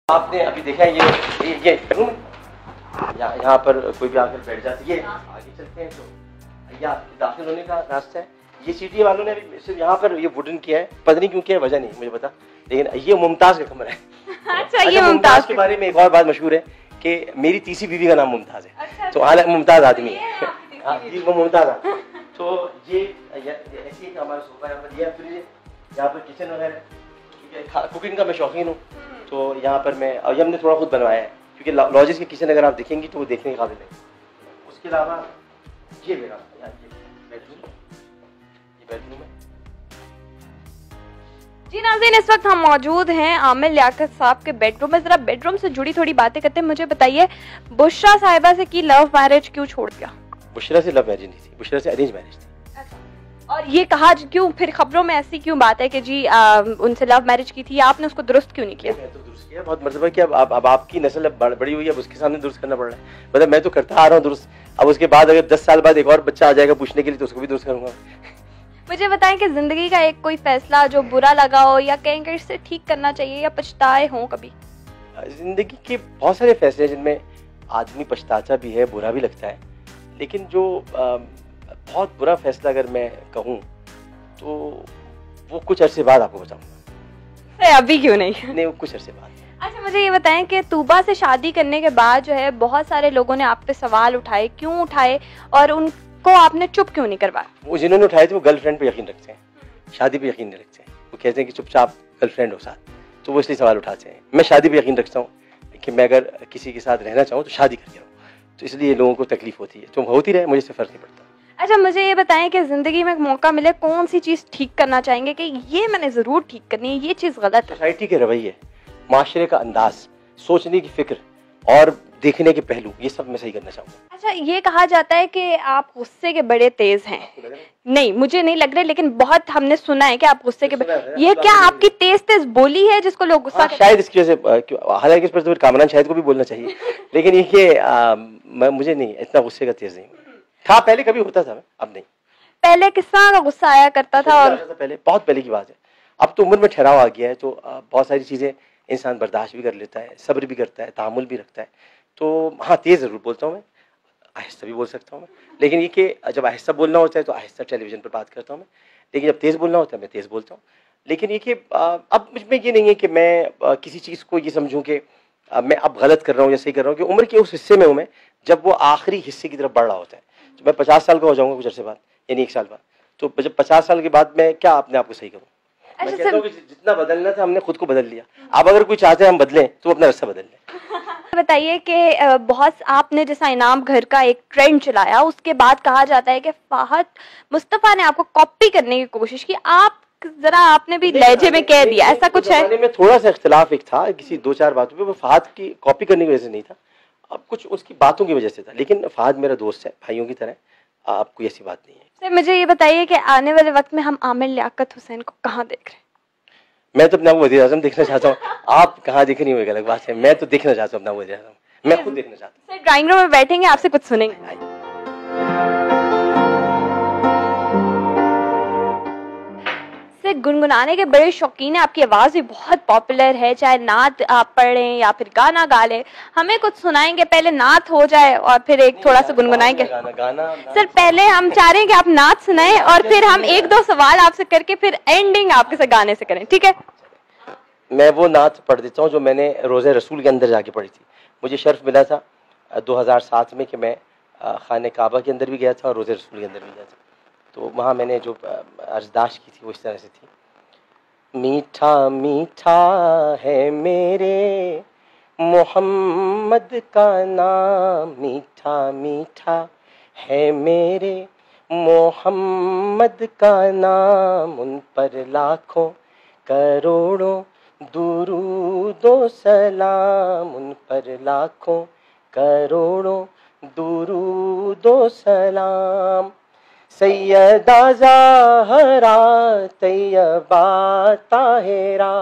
आपने अभी देखा है ये रूम यहाँ पर कोई भी आकर बैठ जाती है। आगे चलते हैं तो यहाँ दाखिल होने का रास्ता है। ये सीटी वालों ने अभी सिर्फ यहाँ पर ये वुडन किया है, पता नहीं क्यों किया है, वजह नहीं मुझे पता, लेकिन ये मुमताज का कमरा है। अच्छा, ये मुमताज के बारे में एक और बात मशहूर है कि मेरी तीसरी बीवी का नाम मुमताज है। अच्छा, तो हालांकि मुमताज आदमी है, वो मुमताज आदमी। तो ये ऐसी हमारा सोफा यहाँ पर दिया, फ्रिज यहाँ पर, किचन वगैरह, ठीक है। कुकिंग का मैं शौकीन हूँ, तो यहाँ पर मैं, और ये हमने थोड़ा खुद बनवाया है क्योंकि लॉजिस की किचन अगर आप देखेंगी तो वो देखने के काबिल है। उसके अलावा ये मेरा बेडरूम है। जी नाज़रीन, इस वक्त हम मौजूद हैं आमिर लियाकत साहब के बेडरूम में। जरा बेडरूम से जुड़ी थोड़ी बातें करते हैं। मुझे बताइए, बुशरा साहिबा से की लव मैरिज क्यों छोड़ दिया? बुशरा से लव मैरिज नहीं थी, बुशरा से अरेंज मैरिज थी। और ये कहा क्यों, फिर खबरों में ऐसी क्यों बात है कि जी उनसे लव मैरिज की थी, आपने उसको दुरुस्त क्यों नहीं किया? मैं तो दुरुस्त किया, बहुत मरतबा कि अब आपकी नस्ल बड़ी हुई है, अब उसके सामने दुरुस्त करना पड़ रहा है। मतलब मैं तो करता आ रहा हूँ दुरुस्त, अब उसके बाद अगर 10 साल बाद एक और बच्चा आ जाएगा पूछने के लिए तो उसको भी दुरुस्त करूंगा। मुझे बताएं कि जिंदगी का एक कोई फैसला जो बुरा लगा हो या कहीं कहीं से ठीक करना चाहिए या पछताए हो कभी? जिंदगी के बहुत सारे फैसले हैं जिनमें आदमी पछताता भी है, बुरा भी लगता है, लेकिन जो बहुत बुरा फैसला अगर मैं कहूँ तो वो कुछ अरसे बाद आपको बताऊंगा। अभी क्यों नहीं? नहीं, वो कुछ अरसे बाद। अच्छा, मुझे ये बताएं कि तूबा से शादी करने के बाद जो है बहुत सारे लोगों ने आप पे सवाल उठाए, क्यों उठाए और उनको आपने चुप क्यों नहीं करवाया? वो जिन्होंने उठाए थे वो गर्लफ्रेंड पे यकीन रखते हैं, शादी पे यकीन नहीं रखते हैं। वो कहते हैं कि चुपचाप गर्लफ्रेंड हो साथ, तो वो इसलिए सवाल उठाते हैं। मैं शादी पे यकीन रखता हूँ कि मैं अगर किसी के साथ रहना चाहूँ तो शादी करके रहूँ, तो इसलिए लोगों को तकलीफ होती है, तो होती रहे, मुझे इससे फर्क नहीं पड़ता। अच्छा, मुझे ये बताएं कि जिंदगी में एक मौका मिले, कौन सी चीज ठीक करना चाहेंगे कि ये मैंने जरूर ठीक करनी है, ये चीज गलत है? सोसाइटी के रवैये, माशरे का अंदाज, सोचने की फिक्र और देखने के पहलू, ये सब मैं सही करना चाहूँगा। अच्छा, ये कहा जाता है कि आप गुस्से के बड़े तेज हैं। नहीं, मुझे नहीं लग रहा, लेकिन बहुत हमने सुना है कि आप गुस्से के ये क्या आपकी तेज तेज बोली है जिसको लोग गुस्सा शायद इसकी वजह से, हालांकि इस पर तो कामरान शायद को भी बोलना चाहिए, लेकिन ये मुझे नहीं, इतना गुस्से का तेज नहीं था। पहले कभी होता था, अब नहीं। पहले किस तरह का गुस्सा आया करता था? और पहले, बहुत पहले की बात है। अब तो उम्र में ठहराव आ गया है, तो बहुत सारी चीजें इंसान बर्दाश्त भी कर लेता है, सब्र भी करता है, तामुल भी रखता है। तो हाँ, तेज जरूर बोलता हूँ मैं, आहिस्ता भी बोल सकता हूँ मैं, लेकिन ये कि जब आहिस्ता बोलना होता है तो आहिस्ता टेलीविजन पर बात करता हूँ मैं, लेकिन जब तेज बोलना होता है मैं तेज बोलता हूँ। लेकिन ये कि अब मुझ में ये नहीं है कि मैं किसी चीज़ को ये समझूं कि मैं अब गलत कर रहा हूँ या सही कर रहा हूँ, कि उम्र के उस हिस्से में हूँ मैं जब वो आखिरी हिस्से की तरफ बढ़ रहा होता है। तो मैं 50 साल का हो जाऊंगा कुछ अर्से बाद, यानी 1 साल बाद, तो जब 50 साल के बाद मैं क्या अपने आप को सही करूँ? मैं कहता हूँ कि जितना बदलना था हमने खुद को बदल लिया, अब अगर कोई चाहते हैं हम बदलें तो अपना रास्ता बदल लें। बताइए कि बहुत आपने जैसा इनाम घर का एक ट्रेंड चलाया, उसके बाद कहा जाता है कि फाहद मुस्तफा ने आपको कॉपी करने की कोशिश की, आप जरा आपने भी लहजे में कह दिया, ऐसा कुछ है? में थोड़ा सा इख्तिलाफ एक था किसी 2-4 बातों पे, वो फाहद की कॉपी करने की वजह से नहीं था, अब कुछ उसकी बातों की वजह से था, लेकिन फाहद मेरा दोस्त है, भाइयों की तरह, आप कोई ऐसी बात नहीं है। सर, मुझे ये बताइए कि आने वाले वक्त में हम आमिर लियाकत हुसैन को कहाँ देख रहे हैं? मैं तो अपना वज़ीर आज़म देखना चाहता हूँ, आप कहाँ देख रही हो एक अलग बात है, मैं तो देखना चाहता हूँ अपना वज़ीर आज़म, मैं खुद देखना चाहता हूँ। सर, ड्राइंग रूम में बैठेंगे, आपसे कुछ सुनेंगे। गुनगुनाने के बड़े शौकीन है, आपकी आवाज भी बहुत पॉपुलर है, चाहे नात आप पढ़ें या फिर गाना गा लें, हमें कुछ सुनाएंगे? पहले नात हो जाए और फिर एक थोड़ा सा गुनगुनाएंगे। सर, पहले हम चाह रहे हैं कि आप नात सुनाएं और फिर हम 1-2 सवाल आपसे करके फिर एंडिंग आपके साथ गाने से करें, ठीक है? मैं वो नात पढ़ देता हूँ जो मैंने रोज़े रसूल के अंदर जाके पढ़ी थी। मुझे शर्फ मिला था 2007 में कि मैं खाने काबा के अंदर भी गया था और रोज़े रसूल के अंदर भी गया था, तो वहाँ मैंने जो अर्जदाश की थी वो इस तरह से थी। मीठा मीठा है मेरे मोहम्मद का नाम, मीठा मीठा है मेरे मोहम्मद का नाम, उन पर लाखों करोड़ों दुरूदो सलाम, उन पर लाखों करोड़ों दुरूदो सलाम। सैयदा ज़हरा तैयबा ताहिरा,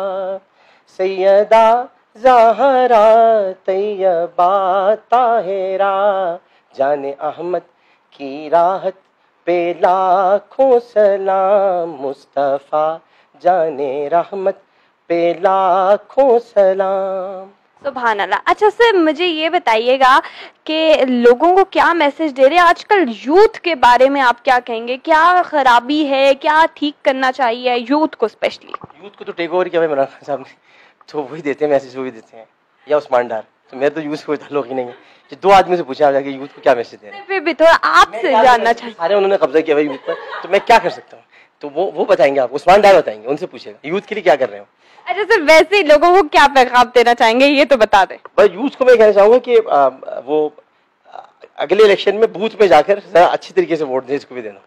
सैयदा ज़हरा तैयबा ताहिरा, जाने अहमद की राहत पे लाखों सलाम, मुस्तफ़ा जाने रहमत पे लाखों सलाम। सुभान अल्लाह। अच्छा सर, मुझे ये बताइएगा कि लोगों को क्या मैसेज दे रहे हैं आजकल यूथ के बारे में, आप क्या कहेंगे? क्या खराबी है, क्या ठीक करना चाहिए यूथ को स्पेशली? यूथ को तो टेक ओवर किया भाई इमरान खान साहब ने, तो वही देते हैं मैसेज, वही देते हैं, या उस्मान डार। तो मेरे तो यूथ को ताल्लुक ही नहीं है। जो 2 आदमी से पूछा जाके यूथ को क्या मैसेज दे रहे हैं, फिर भी थोड़ा आपसे जानना चाहिए। सारे उन्होंने कब्जा किया भाई यूथ पर, तो मैं क्या कर सकता हूँ? तो वो बताएंगे आपको, उस्मान डार बताएंगे, उनसे पूछेगा यूथ के लिए क्या कर रहे हो। अच्छा सर, वैसे ही लोगों को क्या पैगाम देना चाहेंगे ये तो बता दें। भाई यूथ को मैं कहना चाहूंगा कि वो अगले इलेक्शन में बूथ में जाकर जरा अच्छी तरीके से वोट दें, इसको भी देना।